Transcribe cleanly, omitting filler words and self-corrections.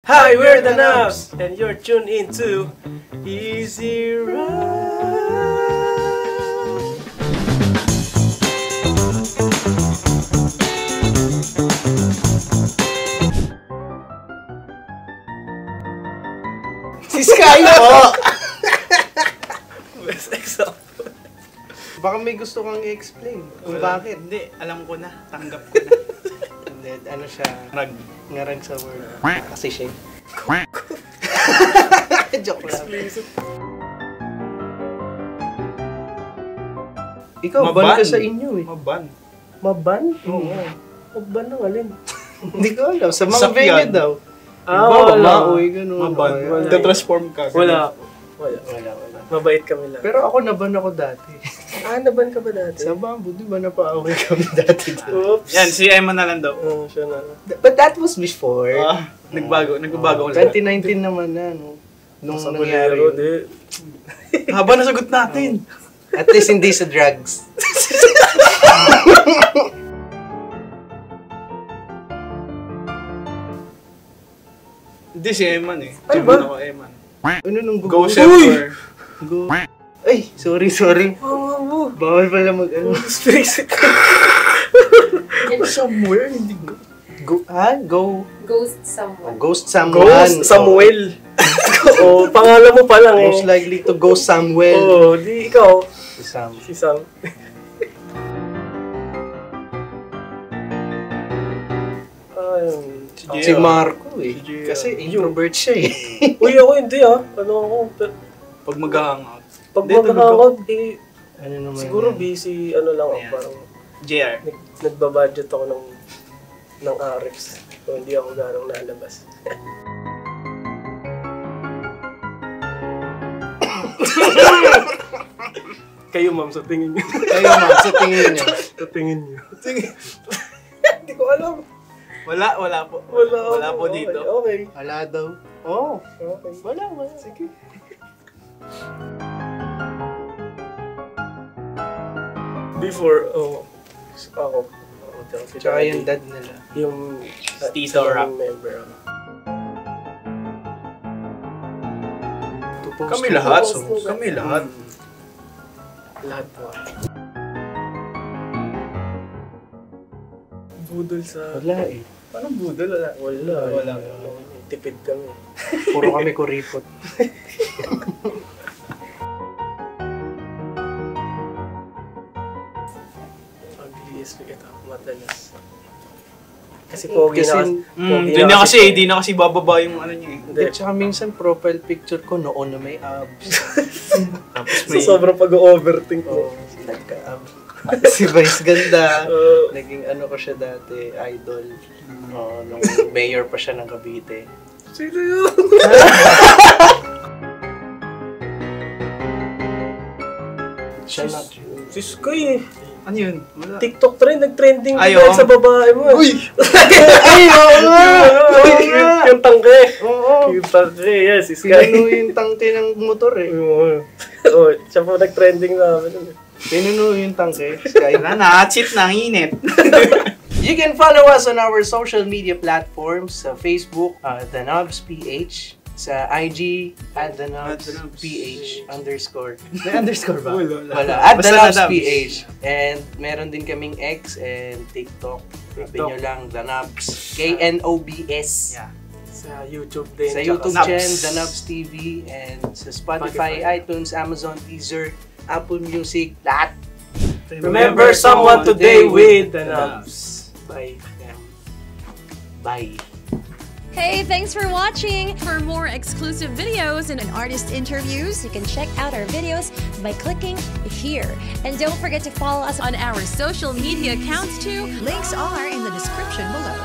Hi, we're the Nubs, and you're tuned into Easy Ride. Si Sky po! Best example. Baka may gusto kang i-explain kung bakit. Hindi, alam ko na. Tanggap ko na. Hindi, ano siya, ngarag sa word. Kasi siya. Joke lang. Ikaw, ban ka sa inyo eh. Maban. Maban? Oo. Maban ng alin? Hindi ko alam. Sa mga Sakyan. venue daw. Wala. Maoy, ganun. Maban. Wala. Transform ka. Wala. Wala. Mabait kami lang. Pero ako naban ako dati. Naban ka ba dati? Sa bamboo, di ba napaaway kami dati? Oops. Yan, si Emma na lang daw. Oo, siya na. But that was before. Nagbago ko lang. 2019 naman na, no? Nung Sa nangyari. bolero, di. Haba na sagot natin. At least hindi sa drugs. Hindi si Eman eh. Ay, Ano ba? ako, Eman. Ano nung Go gugulo? Shepherd. Go. Ay, sorry. Oo, Bawal pala mag-ano. space. Somewhere, hindi go. Go. Ghost someone. Ghost someone. Ghost Samuel. Oo, pangalan mo pa lang eh. Most likely to go Samuel. Oo, di ikaw. Si Sam. Si Sam. Si Marco eh. Si Gia. Kasi introvert siya eh. Uy, ako hindi ah. Ano ako? Pag mag-hangout. Pag Hindi, mag-hangout, eh, Ano naman siguro yan? busy, ano lang ako, Ayan. parang JR. nagbabudget ako ng RX. So, hindi ako garang nalabas. Kayo ma'am, sa tingin niyo. Kayo ma'am, sa tingin niyo. Sa tingin niyo. Hindi ko alam. Wala po. Wala po okay, dito. Okay. Wala daw. Oh, Okay. wala. Sige. Before, ako. Tsaka yung dad nila. Yung Tito Rock. member ako. Kami lahat. Post. Kami lahat. Lahat po. Budol sa... Wala eh. Paano budol? Wala. Tipid kami. Puro kami kuripot. Pag-liis ko kita, madalas. Kasi pogi Kasi- na Hindi na kasi bababa yung ano niya eh. Hindi. At saka minsan profile picture ko noon na may abs. Tapos So, sobrang pag-overthink Oh, mo. nagka-abs. Si Vice ganda. Oo. Naging ano ko siya dati, idol. Nung mayor pa siya ng Cavite. Sino yun? Siya na. Si Sky eh. Ano yun? Wala. TikTok trend, nag-trending din Ay, dahil oo. sa babae mo. Uy! Ay, oo nga! Yung tangke. Oo. Yung tangke, yes, si Sky. Pinuno yung tangke ng motor eh. Oo, siya po nag-trending namin. Pinuno yung tangke. Sky. Wala na, cheat na, ang init. You can follow us on our social media platforms sa Facebook, The Nubs PH, sa IG, @The Nubs PH _ May underscore ba? Wala. @The Basta Nubs The Nubs. PH. And meron din kaming X and TikTok. Sabi nyo lang, The Nubs. KNOBS. Yeah. Sa YouTube din. Sa tsaka YouTube sa- channel, The Nubs TV, and sa Spotify, iTunes, Amazon, Deezer, Apple Music, lahat. Remember someone today with the Nubs. Bye. Bye. Hey, thanks for watching! For more exclusive videos and artist interviews, you can check out our videos by clicking here. And don't forget to follow us on our social media accounts too. Links are in the description below.